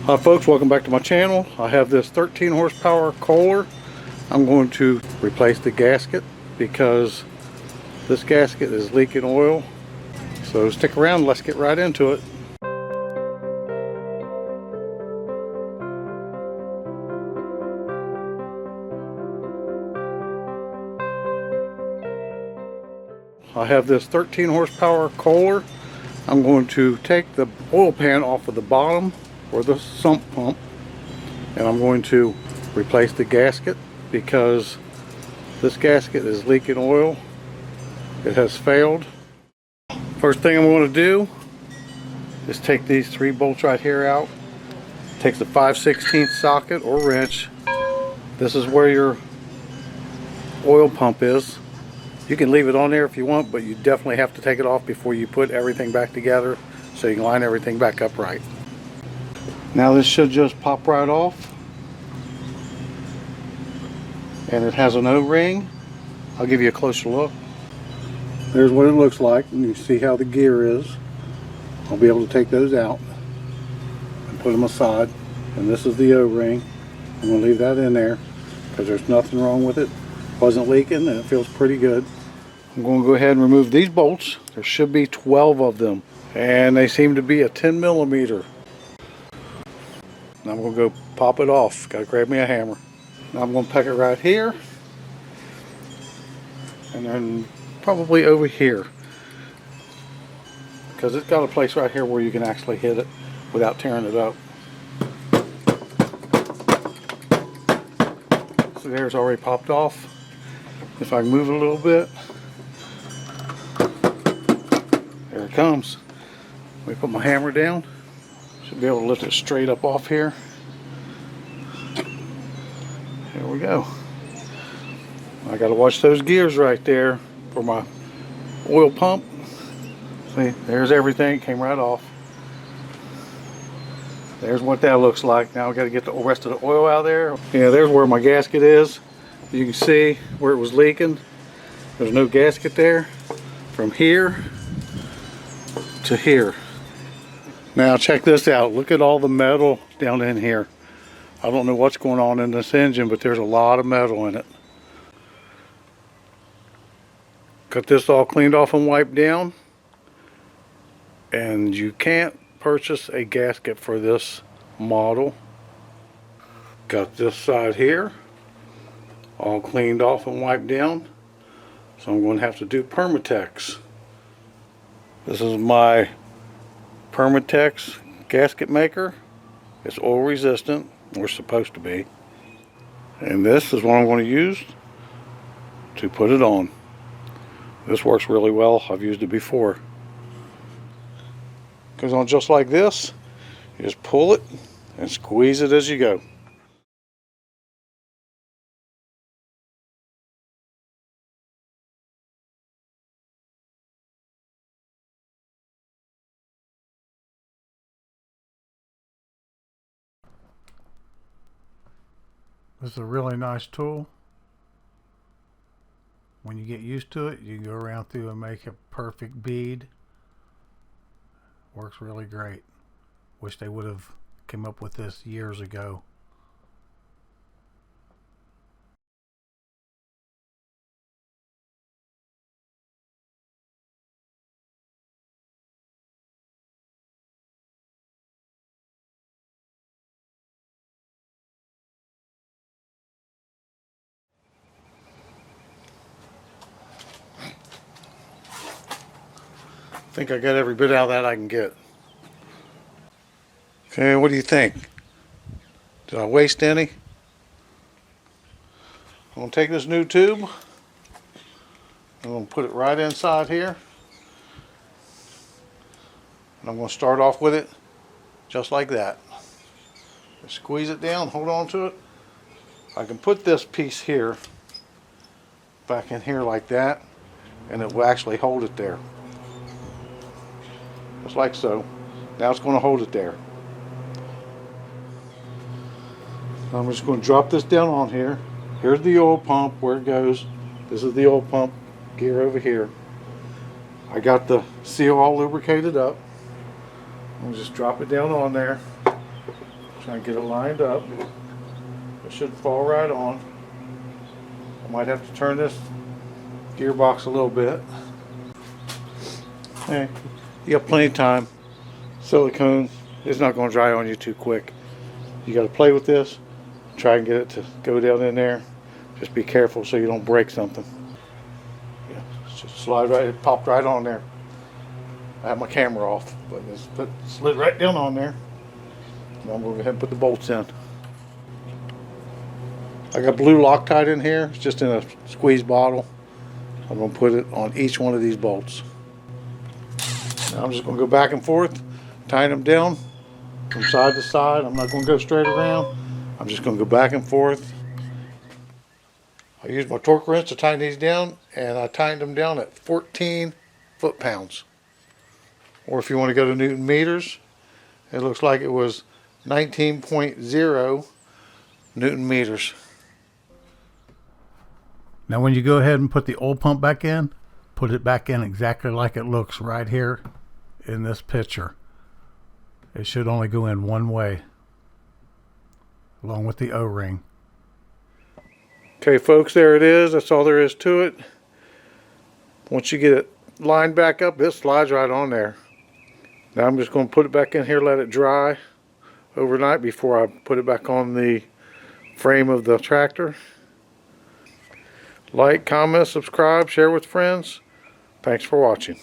Hi folks, welcome back to my channel. I have this 13 horsepower Kohler. I'm going to replace the gasket because this gasket is leaking oil. So stick around, let's get right into it. I have this 13 horsepower Kohler. I'm going to take the oil pan off of the bottom or the sump pump, and I'm going to replace the gasket because this gasket is leaking oil. It has failed. First thing I'm going to do is take these 3 bolts right here out. Takes the 5/16 socket or wrench. This is where your oil pump is. You can leave it on there if you want, but you definitely have to take it off before you put everything back together so you can line everything back up right. Now this should just pop right off. And it has an O-ring. I'll give you a closer look. There's what it looks like, and you see how the gear is. I'll be able to take those out and put them aside. And this is the O-ring. I'm going to leave that in there because there's nothing wrong with it. Wasn't leaking and it feels pretty good. I'm going to go ahead and remove these bolts. There should be 12 of them, and they seem to be a 10 millimeter. Now I'm going to go pop it off. Got to grab me a hammer. Now I'm going to peg it right here, and then probably over here, because it's got a place right here where you can actually hit it without tearing it up. So there's already popped off. If I can move it a little bit, there it comes. Let me put my hammer down. Should be able to lift it straight up off here. Here we go. I got to watch those gears right there for my oil pump. See, there's everything. It came right off. There's what that looks like. Now I got to get the rest of the oil out of there. Yeah, there's where my gasket is. You can see where it was leaking. There's no gasket there. From here to here. Now check this out. Look at all the metal down in here. I don't know what's going on in this engine, but there's a lot of metal in it. Got this all cleaned off and wiped down. And you can't purchase a gasket for this model. Got this side here all cleaned off and wiped down. So I'm going to have to do Permatex. This is my Permatex gasket maker. It's oil resistant, or supposed to be. And this is what I'm going to use to put it on. This works really well. I've used it before. Goes on just like this. You just pull it and squeeze it as you go. This is a really nice tool. When you get used to it, you can go around through and make a perfect bead. Works really great. Wish they would have come up with this years ago. I think I got every bit out of that I can get. Okay, what do you think? Did I waste any? I'm going to take this new tube. I'm going to put it right inside here. And I'm going to start off with it just like that. Just squeeze it down, hold on to it. I can put this piece here back in here like that, and it will actually hold it there. Just like so. Now it's going to hold it there. I'm just going to drop this down on here. Here's the oil pump where it goes. This is the oil pump gear over here. I got the seal all lubricated up. I'll just drop it down on there. Trying to get it lined up. It should fall right on. I might have to turn this gearbox a little bit. Hey, you got plenty of time. Silicone is not going to dry on you too quick. You got to play with this. Try and get it to go down in there. Just be careful so you don't break something. Yeah, just slide right. It popped right on there. I have my camera off, but it's slid right down on there. Now I'm going to go ahead and put the bolts in. I got blue Loctite in here. It's just in a squeeze bottle. I'm going to put it on each one of these bolts. Now I'm just going to go back and forth, tying them down from side to side. I'm not going to go straight around. I'm just going to go back and forth. I use my torque wrench to tighten these down, and I tightened them down at 14 foot-pounds. Or if you want to go to Newton meters, it looks like it was 19.0 Newton meters. Now when you go ahead and put the oil pump back in, put it back in exactly like it looks right here in this picture. It should only go in one way, along with the O-ring. Okay folks, there it is. That's all there is to it. Once you get it lined back up, it slides right on there. Now I'm just going to put it back in here, let it dry overnight before I put it back on the frame of the tractor. Like, comment, subscribe, share with friends. Thanks for watching.